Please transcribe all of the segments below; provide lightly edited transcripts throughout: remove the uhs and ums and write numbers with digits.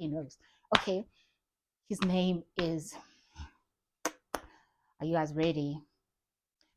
He knows. Okay, his name is, are you guys ready?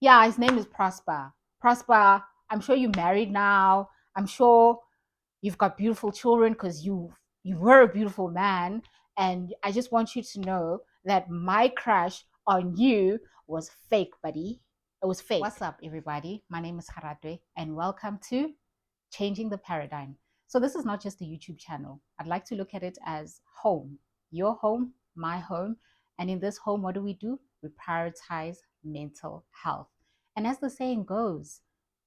Yeah, his name is Prosper. Prosper, I'm sure you're married now. I'm sure you've got beautiful children because you were a beautiful man. And I just want you to know that my crush on you was fake, buddy. It was fake. What's up, everybody? My name is Haratwe, and welcome to Changing the Paradigm. So this is not just a YouTube channel. I'd like to look at it as home. Your home, my home. And in this home, what do? We prioritize mental health. And as the saying goes,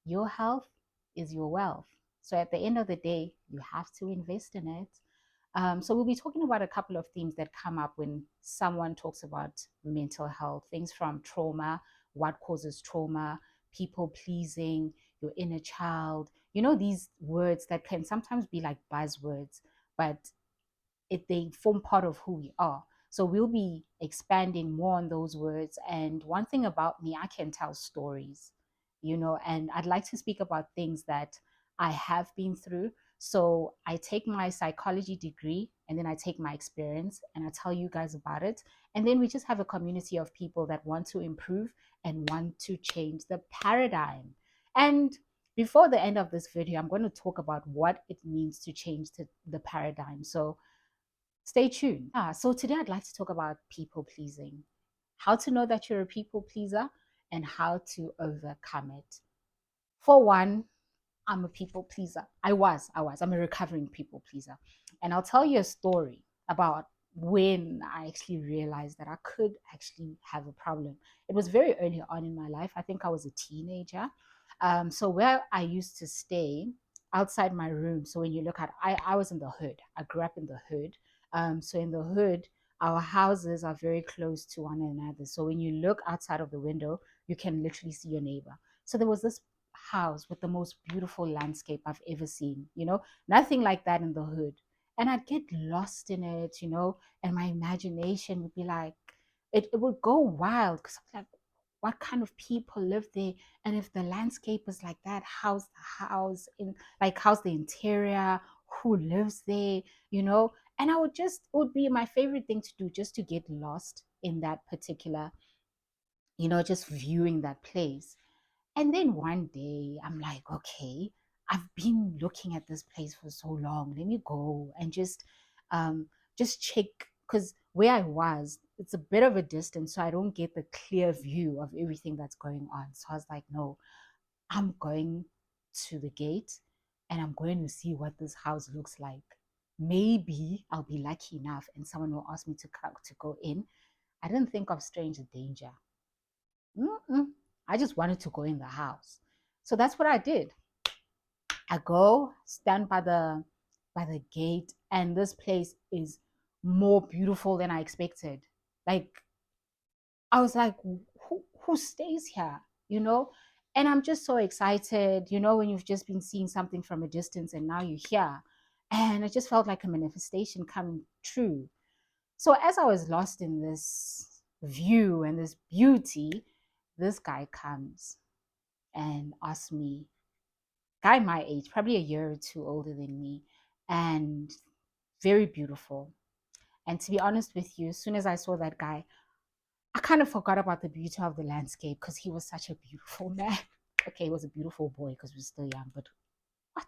your health is your wealth. So at the end of the day, you have to invest in it. So we'll be talking about a couple of themes that come up when someone talks about mental health, things from trauma, what causes trauma, people pleasing, your inner child. You know, these words that can sometimes be like buzzwords, but they form part of who we are. So we'll be expanding more on those words. And one thing about me, I can tell stories, and I'd like to speak about things that I have been through. So I take my psychology degree and then I take my experience and I tell you guys about it. And then we just have a community of people that want to improve and want to change the paradigm. And before the end of this video, I'm going to talk about what it means to change the paradigm. So stay tuned. So today I'd like to talk about people pleasing, how to know that you're a people pleaser, and how to overcome it. For one, I'm a people pleaser. I'm a recovering people pleaser. And I'll tell you a story about when I actually realized that I could actually have a problem. It was very early on in my life. I think I was a teenager. So where I used to stay outside my room. So when you look at, I was in the hood. I grew up in the hood. So in the hood, our houses are very close to one another. So when you look outside of the window, you can literally see your neighbor. So there was this house with the most beautiful landscape I've ever seen, nothing like that in the hood. And I'd get lost in it, and my imagination would be like, it would go wild because I'm like, what kind of people live there? And if the landscape is like that, how's the house in, like, how's the interior? Who lives there? And it would be my favorite thing to do, just to get lost in that particular, just viewing that place. And then one day I'm like, okay, I've been looking at this place for so long. Let me go and just check, because where I was, it's a bit of a distance, so I don't get the clear view of everything that's going on. So I was like, no, I'm going to the gate and I'm going to see what this house looks like. Maybe I'll be lucky enough and someone will ask me to go in. I didn't think of stranger danger. Mm-mm. I just wanted to go in the house. So that's what I did. I go stand by the gate, and this place is more beautiful than I expected. Like, I was like, who stays here? You know? And I'm just so excited, when you've just been seeing something from a distance and now you're here. And it just felt like a manifestation coming true. So as I was lost in this view and this beauty, this guy comes and asks me, guy my age, probably a year or two older than me, and very beautiful. And to be honest with you, as soon as I saw that guy, I kind of forgot about the beauty of the landscape because he was such a beautiful man. Okay, he was a beautiful boy because we were still young, but what?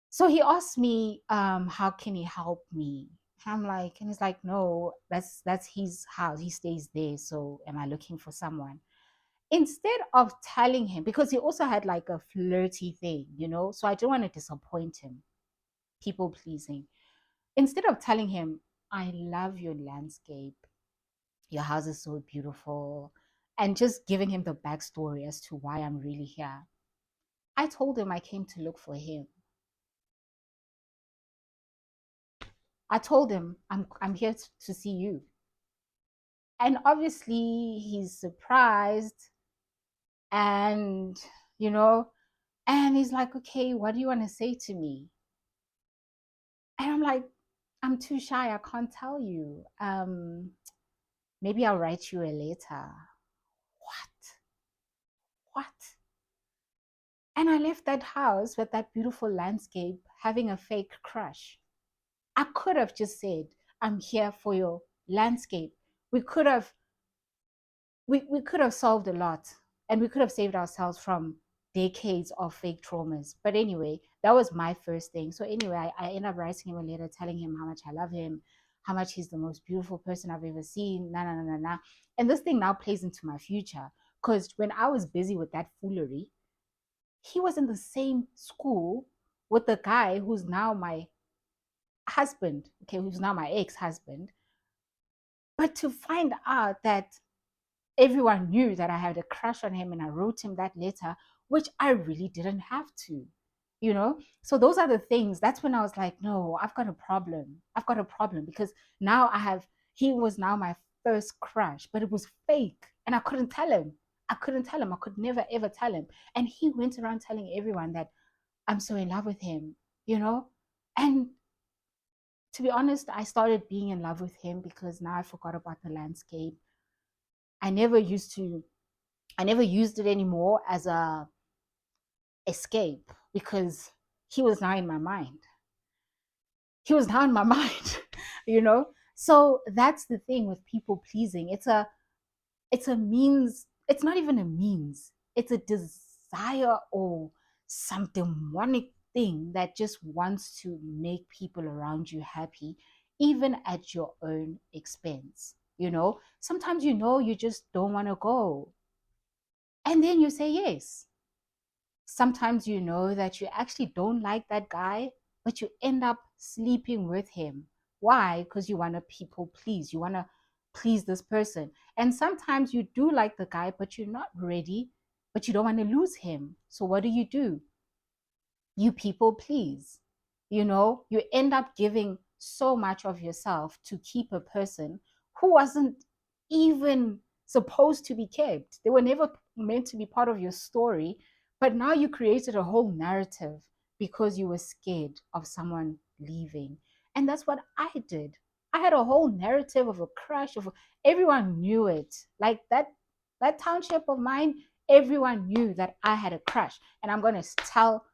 So he asked me, how can he help me? And he's like, no, that's his house. He stays there. So am I looking for someone? Instead of telling him, because he also had like a flirty thing, so I don't want to disappoint him, people pleasing. Instead of telling him, I love your landscape, your house is so beautiful, and just giving him the backstory as to why I'm really here, I told him I came to look for him. I told him I'm here to see you. And obviously he's surprised, and you know and he's like, okay, what do you want to say to me? And I'm like, I'm too shy, I can't tell you. Maybe I'll write you a letter. What? And I left that house with that beautiful landscape having a fake crush. I could have just said, I'm here for your landscape. We could have we could have solved a lot, and we could have saved ourselves from decades of fake traumas. But anyway, that was my first thing. So anyway, I ended up writing him a letter telling him how much I love him, how much he's the most beautiful person I've ever seen, na. And this thing now plays into my future, because when I was busy with that foolery, he was in the same school with the guy who's now my husband, okay, who's now my ex-husband. But to find out that everyone knew that I had a crush on him and I wrote him that letter, which I really didn't have to, you know? So those are the things. That's when I was like, no, I've got a problem. I've got a problem, because now he was now my first crush, but it was fake. And I couldn't tell him. I couldn't tell him. I could never, ever tell him. And he went around telling everyone that I'm so in love with him, you know? And to be honest, I started being in love with him because now I forgot about the landscape. I never used to I never used it anymore as a escape, because he was now in my mind. He was now in my mind, you know? So that's the thing with people pleasing. It's a means, it's not even a means. It's a desire or some demonic thing that just wants to make people around you happy, even at your own expense. You know, sometimes you just don't want to go. And then you say yes. Sometimes you know that you actually don't like that guy, but you end up sleeping with him. Why? Because you want to people please. You want to please this person. And sometimes you do like the guy, but you're not ready, but you don't want to lose him. So what do? You people please. You end up giving so much of yourself to keep a person who wasn't even supposed to be kept. They were never meant to be part of your story, but now you created a whole narrative because you were scared of someone leaving. And that's what I did. I had a whole narrative of a crush of everyone knew it. Like that township of mine, everyone knew that I had a crush. And I'm going to tell,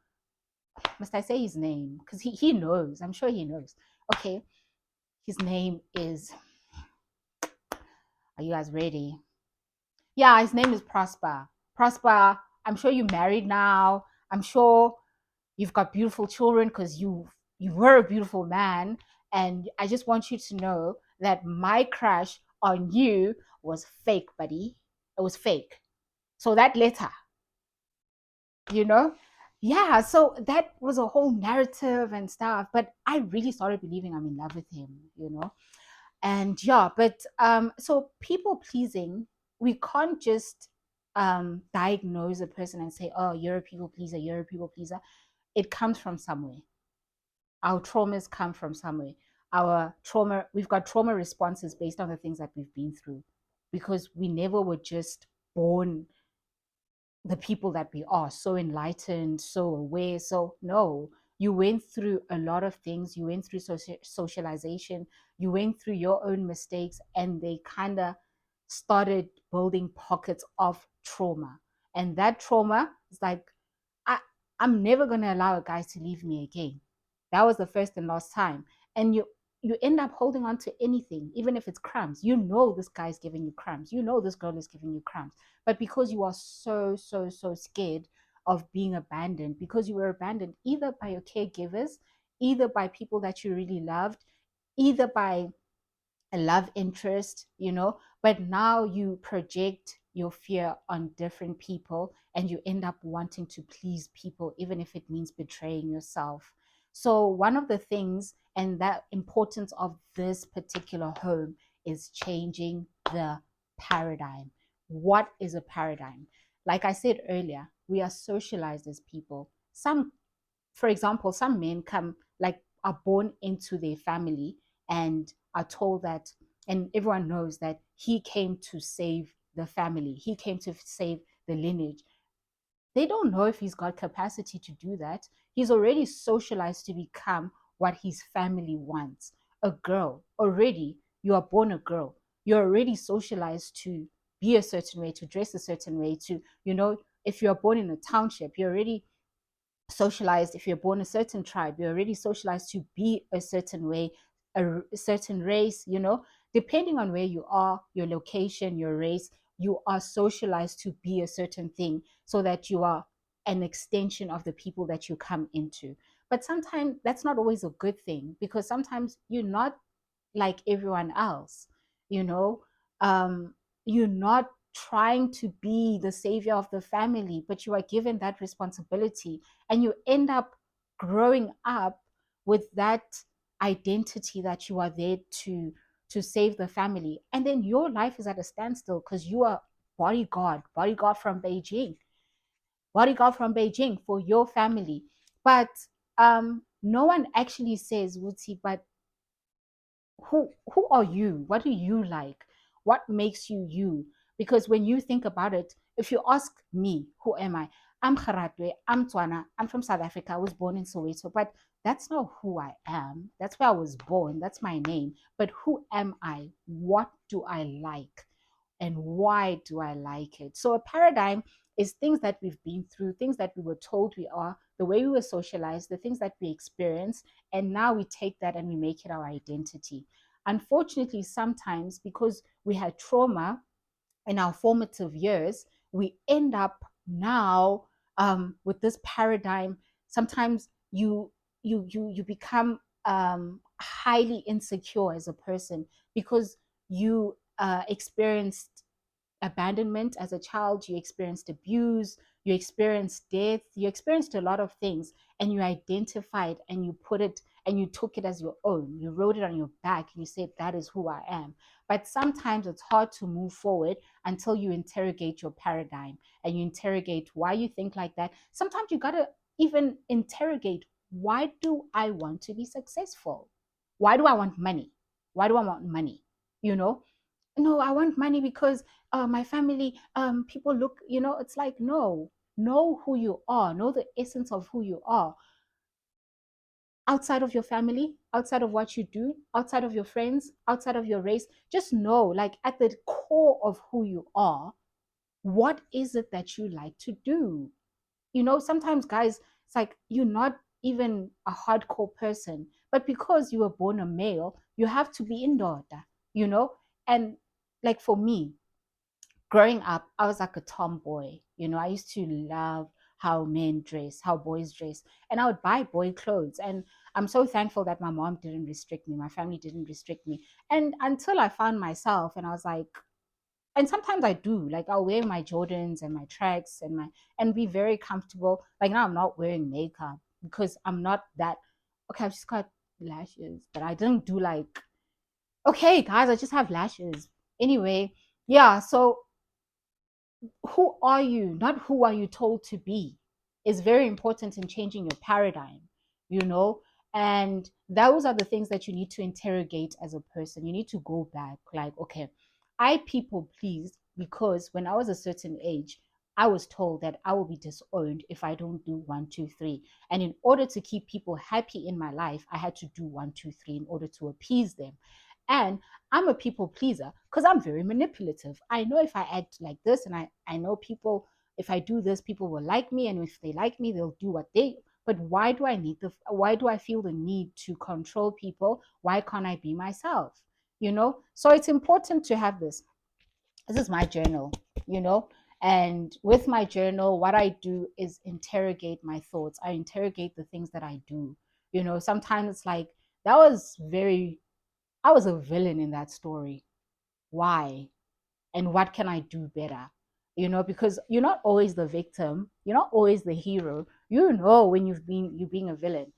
must I say his name? Because he knows. I'm sure he knows. Okay. His name is, are you guys ready? Yeah, his name is Prosper. Prosper, I'm sure you're married now. I'm sure you've got beautiful children because you were a beautiful man. And I just want you to know that my crush on you was fake, buddy. It was fake. So that letter, you know yeah, so that was a whole narrative and stuff, but I really started believing I'm in love with him. And yeah, but so people pleasing, we can't just diagnose a person and say, oh, you're a people pleaser, you're a people pleaser. It comes from somewhere. Our traumas come from somewhere. We've got trauma responses based on the things that we've been through, because we never were just born the people that we are, so enlightened, so aware. So no, you went through a lot of things. You went through socialization, you went through your own mistakes, and they kind of started building pockets of trauma. And that trauma is like, I, I'm never going to allow a guy to leave me again. That was the first and last time. And you end up holding on to anything, even if it's crumbs. This guy's giving you crumbs. This girl is giving you crumbs. But because you are so, so, so scared of being abandoned, because you were abandoned either by your caregivers, either by people that you really loved, either by a love interest, but now you project your fear on different people and you end up wanting to please people, even if it means betraying yourself. So, one of the things and that importance of this particular home is changing the paradigm. What is a paradigm? Like I said earlier, we are socialized as people. For example, some men are born into their family and are told that, and everyone knows that he came to save the family, he came to save the lineage. They don't know if he's got capacity to do that. He's already socialized to become what his family wants. A girl, already, you are born a girl. You're already socialized to be a certain way, to dress a certain way, if you're born in a township, you're already socialized. If you're born a certain tribe, you're already socialized to be a certain way, a certain race, depending on where you are, your location, your race, you are socialized to be a certain thing so that you are an extension of the people that you come into. But sometimes that's not always a good thing, because sometimes you're not like everyone else, you know um you're not trying to be the savior of the family, but you are given that responsibility, and you end up growing up with that identity that you are there to save the family, and then your life is at a standstill because you are bodyguard from Beijing for your family. But no one actually says, Wuti, but who are you? What do you like? What makes you you? Because when you think about it, if you ask me, who am I? I'm Kharatwe, I'm Tswana, I'm from South Africa, I was born in Soweto, but that's not who I am. That's where I was born, that's my name. But who am I? What do I like? And why do I like it? So a paradigm is things that we've been through, things that we were told we are, the way we were socialized, the things that we experience, and now we take that and we make it our identity. Unfortunately, sometimes because we had trauma in our formative years, we end up now with this paradigm. Sometimes you become highly insecure as a person because you experienced abandonment as a child, you experienced abuse, you experienced death, you experienced a lot of things, and you identified and you put it and you took it as your own. You wrote it on your back and you said, that is who I am. But sometimes it's hard to move forward until you interrogate your paradigm and you interrogate why you think like that. Sometimes you got to even interrogate, why do I want to be successful? Why do I want money? Why do I want money? You know, no, I want money because my family, people look, it's like, no, know who you are, know the essence of who you are outside of your family, outside of what you do, outside of your friends, outside of your race. Just know, like, at the core of who you are, what is it that you like to do? Sometimes, guys, it's like you're not even a hardcore person, but because you were born a male, you have to be indoor, you know? And like for me, growing up, I was like a tomboy. I used to love how men dress, how boys dress, and I would buy boy clothes. And I'm so thankful that my mom didn't restrict me, my family didn't restrict me. And until I found myself, and I was like, and sometimes I do, like I'll wear my Jordans and my tracks and be very comfortable. Like now I'm not wearing makeup because I'm not that. Okay, I've just got lashes, but I didn't do like, okay, guys, I just have lashes. Anyway, yeah, so who are you, not who are you told to be, is very important in changing your paradigm, you know? And those are the things that you need to interrogate as a person. You need to go back, like, okay, I people please because when I was a certain age, I was told that I will be disowned if I don't do one, two, three. And in order to keep people happy in my life, I had to do one, two, three in order to appease them. And I'm a people pleaser because I'm very manipulative. I know if I act like this, and I know people, if I do this, people will like me. And if they like me, they'll do what they. But why do I feel the need to control people? Why can't I be myself? So it's important to have this. This is my journal, you know? And with my journal, what I do is interrogate my thoughts. I interrogate the things that I do. Sometimes it's like, that was very I was a villain in that story. Why? And what can I do better? Because you're not always the victim, you're not always the hero. When you're being a villain,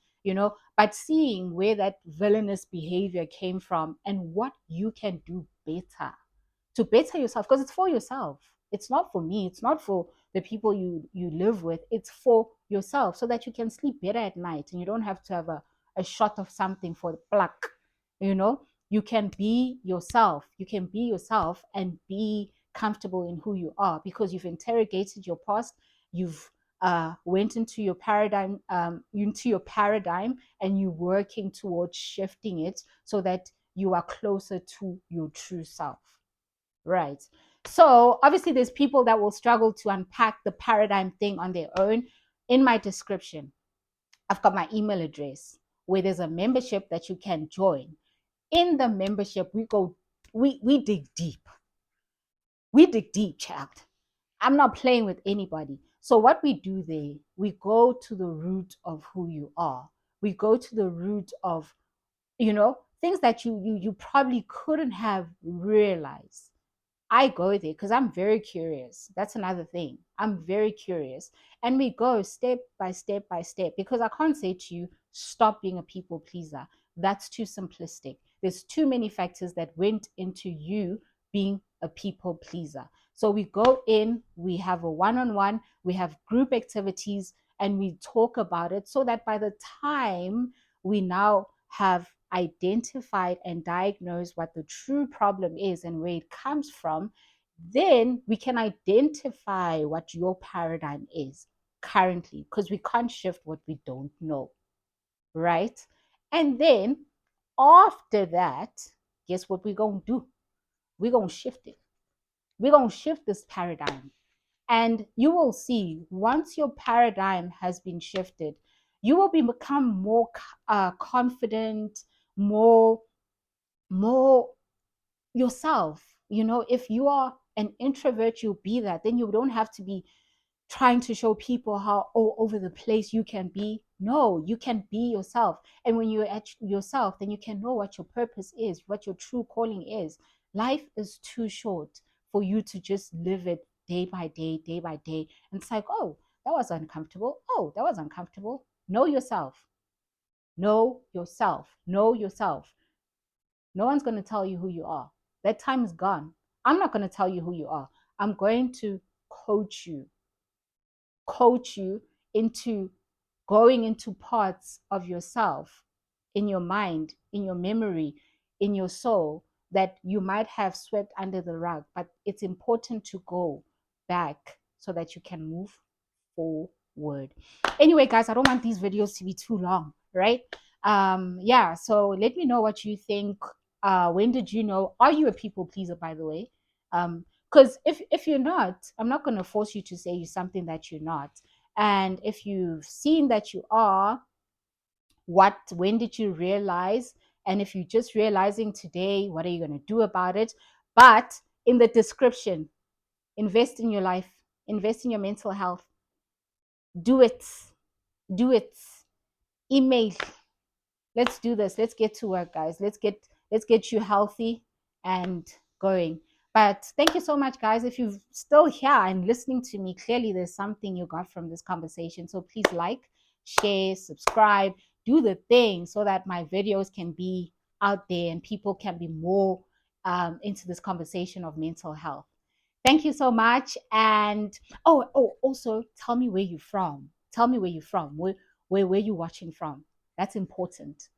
but seeing where that villainous behavior came from and what you can do better to better yourself, because it's for yourself. It's not for me, it's not for the people you live with, it's for yourself, so that you can sleep better at night and you don't have to have a shot of something for the pluck. You can be yourself. You can be yourself and be comfortable in who you are because you've interrogated your past. You've went into your paradigm, and you're working towards shifting it so that you are closer to your true self. Right. So obviously there's people that will struggle to unpack the paradigm thing on their own. In my description, I've got my email address where there's a membership that you can join. In the membership, we dig deep. We dig deep, child. I'm not playing with anybody. So what we do there, we go to the root of who you are. We go to the root of, things that you probably couldn't have realized. I go there because I'm very curious. That's another thing. I'm very curious. And we go step by step by step because I can't say to you, stop being a people pleaser. That's too simplistic. There's too many factors that went into you being a people pleaser. So we go in, we have a one on one, we have group activities, and we talk about it so that by the time we now have identified and diagnosed what the true problem is and where it comes from, then we can identify what your paradigm is currently because we can't shift what we don't know, right? And then after that, guess what we're going to do? We're going to shift it. We're going to shift this paradigm. And you will see once your paradigm has been shifted, you will become more confident, more yourself. If you are an introvert, you'll be that. Then you don't have to be trying to show people how all over the place you can be. No, you can be yourself. And when you're at yourself, then you can know what your purpose is, what your true calling is. Life is too short for you to just live it day by day, day by day. And it's like, oh, that was uncomfortable. Oh, that was uncomfortable. Know yourself. Know yourself. Know yourself. No one's going to tell you who you are. That time is gone. I'm not going to tell you who you are. I'm going to coach you, coach you into going into parts of yourself, in your mind, in your memory, in your soul that you might have swept under the rug. But it's important to go back so that you can move forward. Anyway, guys, I don't want these videos to be too long, right? Yeah, so let me know what you think. When did you know? Are you a people pleaser, by the way? Because if you're not, I'm not going to force you to say something that you're not. And if you've seen that you are, when did you realize? And if you're just realizing today, what are you going to do about it? But in the description, invest in your life, invest in your mental health. Do it. Do it. Email. Let's do this. Let's get to work, guys. Let's get you healthy and going. But thank you so much, guys. If you're still here and listening to me, clearly there's something you got from this conversation. So please like, share, subscribe, do the thing so that my videos can be out there and people can be more into this conversation of mental health. Thank you so much. And also tell me where you're from. Tell me where you're from. Where you watching from? That's important.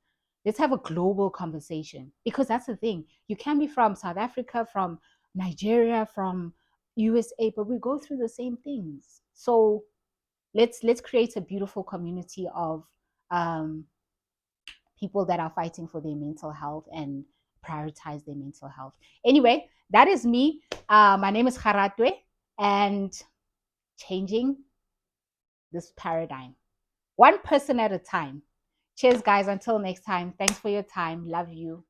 Let's have a global conversation because that's the thing. You can be from South Africa, from Nigeria, from USA, but we go through the same things. So let's create a beautiful community of people that are fighting for their mental health and prioritize their mental health. Anyway, that is me. My name is Haratwe, and changing this paradigm, one person at a time. Cheers, guys. Until next time. Thanks for your time. Love you.